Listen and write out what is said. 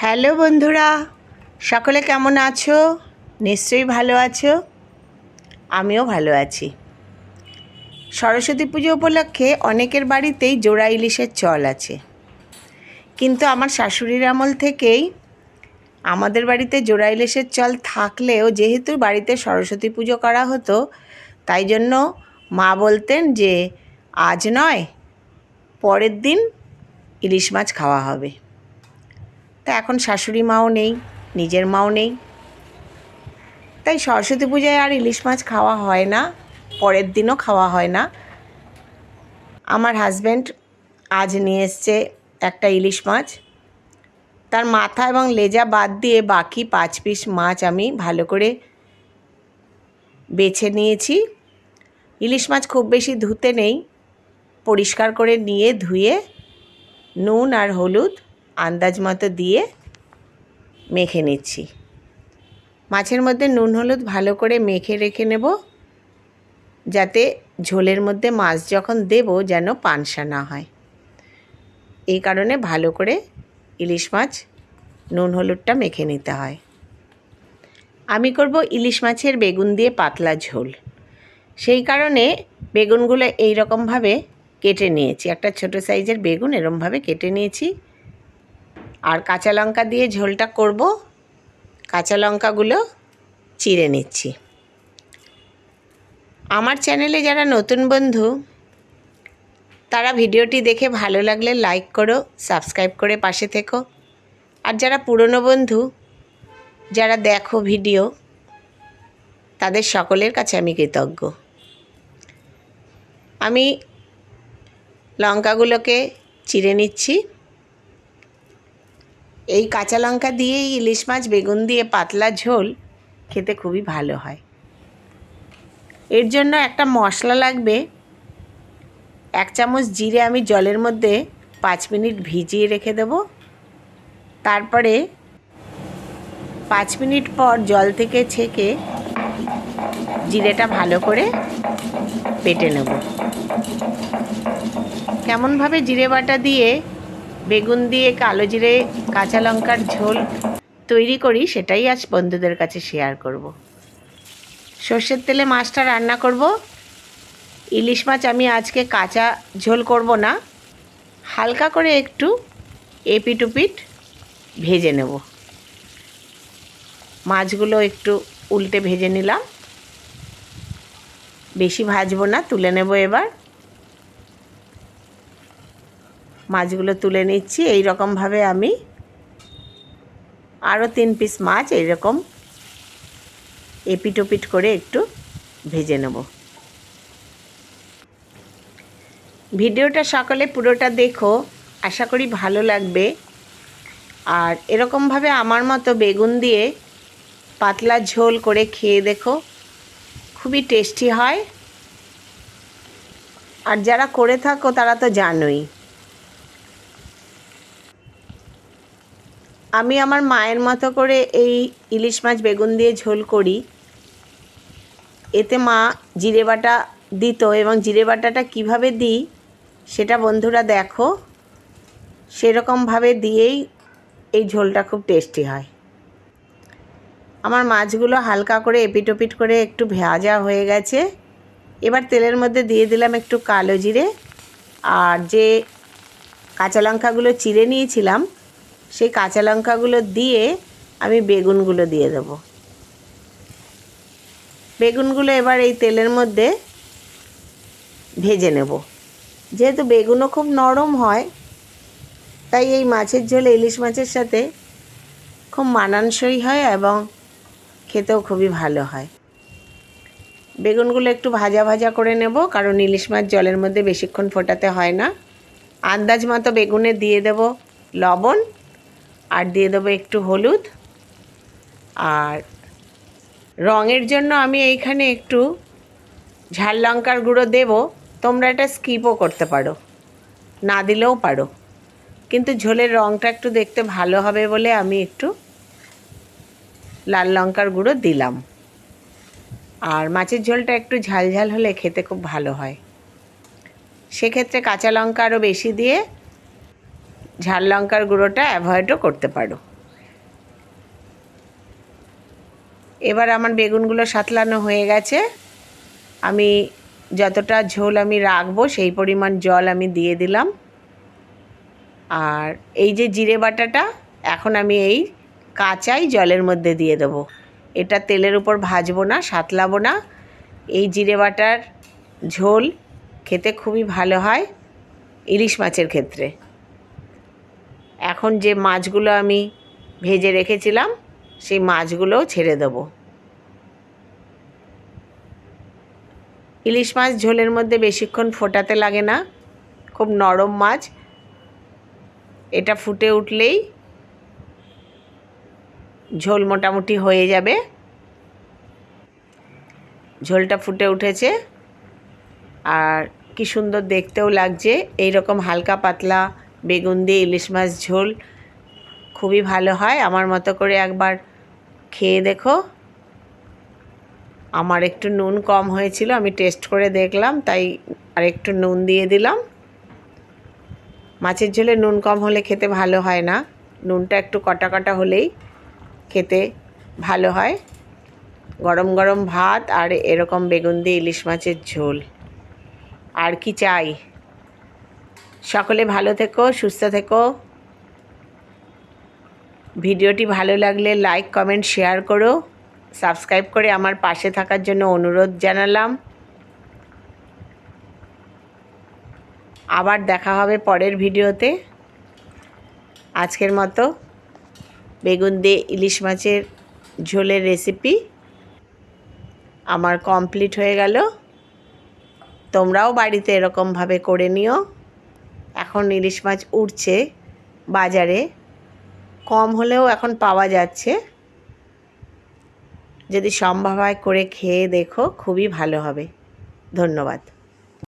Hello বন্ধুরা, সকলে কেমন আছো? নিশ্চয়ই ভালো আছো। আমিও ভালো আছি। সরস্বতী পুজো উপলক্ষে অনেকের বাড়িতেই জোড়া ইলিশের চল আছে, কিন্তু আমার শাশুড়ির আমল থেকেই আমাদের বাড়িতে জোড়া ইলিশের চল থাকলেও যেহেতু বাড়িতে সরস্বতী পুজো করা হতো, তাই জন্য মা বলতেন যে আজ নয়, পরের দিন ইলিশ মাছ খাওয়া হবে। তা এখন শাশুড়ি মাও নেই, নিজের মাও নেই, তাই সরস্বতী পূজায় আর ইলিশ মাছ খাওয়া হয় না, পরের দিনও খাওয়া হয় না। আমার হাজব্যান্ড আজ নিয়ে এসছে একটা ইলিশ মাছ। তার মাথা এবং লেজা বাদ দিয়ে বাকি 5 পিস মাছ আমি ভালো করে বেছে নিয়েছি। ইলিশ মাছ খুব বেশি ধুতে নেই, পরিষ্কার করে নিয়ে ধুয়ে নুন আর হলুদ আন্দাজ মতো দিয়ে মেখে নিচ্ছি। মাছের মধ্যে নুন হলুদ ভালো করে মেখে রেখে নেব, যাতে ঝোলের মধ্যে মাছ যখন দেব যেন পানসা না হয়। এই কারণে ভালো করে ইলিশ মাছ নুন হলুদটা মেখে নিতে হয়। আমি করব ইলিশ মাছের বেগুন দিয়ে পাতলা ঝোল। সেই কারণে বেগুনগুলো এই রকমভাবে কেটে নিয়েছি। একটা ছোট সাইজের বেগুন এরকমভাবে কেটে নিয়েছি। আর কাঁচা লঙ্কা দিয়ে ঝোলটা করব। কাঁচা লঙ্কাগুলো চিড়ে নিচ্ছি। আমার চ্যানেলে যারা নতুন বন্ধু, তারা ভিডিওটি দেখে ভালো লাগলে লাইক করো, সাবস্ক্রাইব করে পাশে থেকো। আর যারা পুরনো বন্ধু, যারা দেখো ভিডিও, তাদের সকলের কাছে আমি কৃতজ্ঞ। আমি লঙ্কাগুলোকে চিড়ে নিচ্ছি। এই কাঁচা লঙ্কা দিয়েই ইলিশ মাছ বেগুন দিয়ে পাতলা ঝোল খেতে খুবই ভালো হয়। এর জন্য একটা মশলা লাগবে। 1 চামচ জিরে আমি জলের মধ্যে 5 মিনিট ভিজিয়ে রেখে দেব। তারপরে 5 মিনিট পর জল থেকে ছেঁকে জিরেটা ভালো করে বেটে নেব। কেমনভাবে জিরে বাটা দিয়ে বেগুন দিয়ে কালো জিরে কাঁচা লঙ্কার ঝোল তৈরি করি, সেটাই আজ বন্ধুদের কাছে শেয়ার করব। সর্ষের তেলে মাছটা রান্না করব। ইলিশ মাছ আমি আজকে কাঁচা ঝোল করব না, হালকা করে একটু এপিট ওপিট ভেজে নেব। মাছগুলো একটু উল্টে ভেজে নিলাম, বেশি ভাজবো না, তুলে নেব। এবার মাছগুলো তুলে নিচ্ছি। এই রকমভাবে আমি আরও 3 পিস মাছ এইরকম এপিট ওপিট করে একটু ভেজে নেব। ভিডিওটা সকলে পুরোটা দেখো, আশা করি ভালো লাগবে। আর এরকমভাবে আমার মতো বেগুন দিয়ে পাতলা ঝোল করে খেয়ে দেখো, খুবই টেস্টি হয়। আর যারা করে থাকো তারা তো জানোই। আমি আমার মায়ের মতো করে এই ইলিশ মাছ বেগুন দিয়ে ঝোল করি। এতে মা জিরে বাটা দিত, এবং জিরে বাটাটা কীভাবে দিই সেটা বন্ধুরা দেখো। সেরকমভাবে দিয়েই এই ঝোলটা খুব টেস্টি হয়। আমার মাছগুলো হালকা করে এপিট ওপিট করে একটু ভাজা হয়ে গেছে। এবার তেলের মধ্যে দিয়ে দিলাম একটু কালো জিরে, আর যে কাঁচা লঙ্কাগুলো চিড়ে নিয়েছিলাম সেই কাঁচা লঙ্কাগুলো দিয়ে আমি বেগুনগুলো দিয়ে দেব। বেগুনগুলো এবার এই তেলের মধ্যে ভেজে নেব। যেহেতু বেগুনও খুব নরম হয়, তাই এই মাছের ঝোলে ইলিশ মাছের সাথে খুব মানানসই হয় এবং খেতেও খুবই ভালো হয়। বেগুনগুলো একটু ভাজা ভাজা করে নেব, কারণ ইলিশ মাছ জলের মধ্যে বেশিক্ষণ ফোটাতে হয় না। আন্দাজ মতো বেগুনে দিয়ে দেব লবণ, আর দিয়ে দেবো একটু হলুদ। আর রঙের জন্য আমি এইখানে একটু ঝাল লঙ্কার গুঁড়ো দেব। তোমরা এটা স্কিপও করতে পারো, না দিলেও পারো, কিন্তু ঝোলের রঙটা একটু দেখতে ভালো হবে বলে আমি একটু লাল লঙ্কার গুঁড়ো দিলাম। আর মাছের ঝোলটা একটু ঝাল ঝাল হলে খেতে খুব ভালো হয়। সেক্ষেত্রে কাঁচা লঙ্কা আরও বেশি দিয়ে ঝাল লঙ্কার গুঁড়োটা অ্যাভয়েডও করতে পারো। এবার আমার বেগুনগুলো সাঁতলানো হয়ে গেছে। আমি যতটা ঝোল আমি রাখবো সেই পরিমাণ জল আমি দিয়ে দিলাম। আর এই যে জিরে বাটাটা এখন আমি এই কাঁচাই জলের মধ্যে দিয়ে দেবো। এটা তেলের উপর ভাজবো না, সাঁতলাবো না। এই জিরে বাটার ঝোল খেতে খুবই ভালো হয় ইলিশ মাছের ক্ষেত্রে। এখন যে মাছগুলো আমি ভেজে রেখেছিলাম সেই মাছগুলোও ছেড়ে দেবো। ইলিশ মাছ ঝোলের মধ্যে বেশিক্ষণ ফোটাতে লাগে না, খুব নরম মাছ। এটা ফুটে উঠলেই ঝোল মোটামুটি হয়ে যাবে। ঝোলটা ফুটে উঠেছে আর কি সুন্দর দেখতেও লাগছে। এই রকম হালকা পাতলা বেগুন দিয়ে ইলিশ মাছ ঝোল খুবই ভালো হয়। আমার মতো করে একবার খেয়ে দেখো। আমার একটু নুন কম হয়েছিল, আমি টেস্ট করে দেখলাম, তাই আর একটু নুন দিয়ে দিলাম। মাছের ঝোলে নুন কম হলে খেতে ভালো হয় না, নুনটা একটু কটা কটা হলেই খেতে ভালো হয়। গরম গরম ভাত আর এরকম বেগুন দিয়ে ইলিশ মাছের ঝোল, আর কি চাই। সকলে ভালো থেকো, সুস্থ থেকো। ভিডিওটি ভালো লাগলে লাইক কমেন্ট শেয়ার করো। সাবস্ক্রাইব করে আমার পাশে থাকার জন্য অনুরোধ জানালাম। আবার দেখা হবে পরের ভিডিওতে। আজকের মতো বেগুন দিয়ে ইলিশ মাছের ঝোলের রেসিপি আমার কমপ্লিট হয়ে গেল। তোমরাও বাড়িতে এরকমভাবে করে নিও। এখন ইলিশ মাছ উঠছে বাজারে, কম হলেও এখন পাওয়া যাচ্ছে। যদি সম্ভব হয় করে খেয়ে দেখো, খুবই ভালো হবে। ধন্যবাদ।